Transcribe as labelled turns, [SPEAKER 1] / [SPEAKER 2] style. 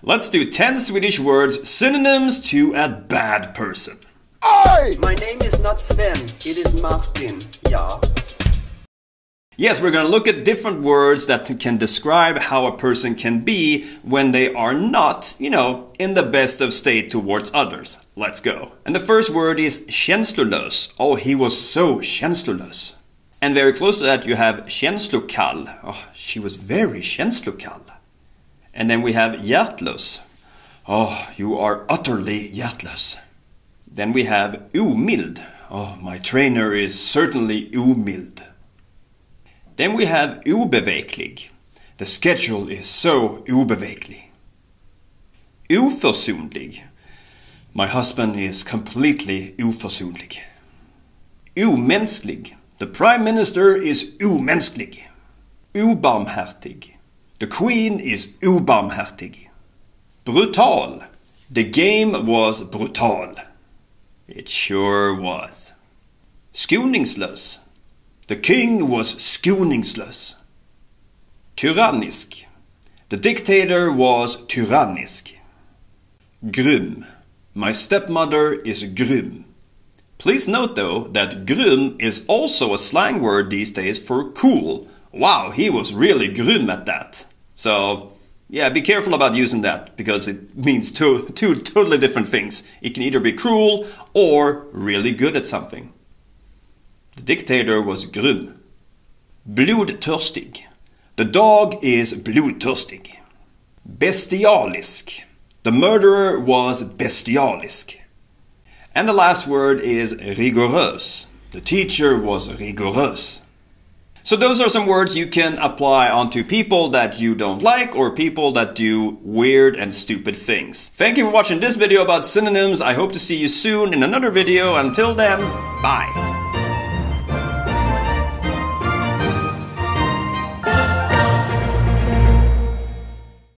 [SPEAKER 1] Let's do 10 Swedish words, synonyms to a bad person.
[SPEAKER 2] Oi! My name is not Sven, it is Martin, ja.
[SPEAKER 1] Yes, we're going to look at different words that can describe how a person can be when they are not, in the best of state towards others. Let's go. And the first word is känslolös. Oh, he was so känslolös. And very close to that you have känslokall. Oh, she was very känslokall. And then we have hjärtlös. Oh, you are utterly hjärtlös. Then we have omild. Oh, my trainer is certainly omild. Then we have obeveklig. The schedule is so obeveklig. Oförsonlig. My husband is completely oförsonlig. Omänsklig. The prime minister is omänsklig. Obarmhärtig. The queen is obarmhärtig. Brutal. The game was brutal. It sure was. Skoningslös. The king was skoningslös. Tyrannisk. The dictator was tyrannisk. Grym. My stepmother is grym. Please note though that grym is also a slang word these days for cool. Wow, he was really grym at that. So, yeah, be careful about using that because it means two totally different things. It can either be cruel or really good at something. The dictator was grym. Blodtörstig. The dog is blodtörstig. Bestialisk. The murderer was bestialisk. And the last word is rigorös. The teacher was rigorös. So those are some words you can apply onto people that you don't like or people that do weird and stupid things. Thank you for watching this video about synonyms. I hope to see you soon in another video. Until then, bye.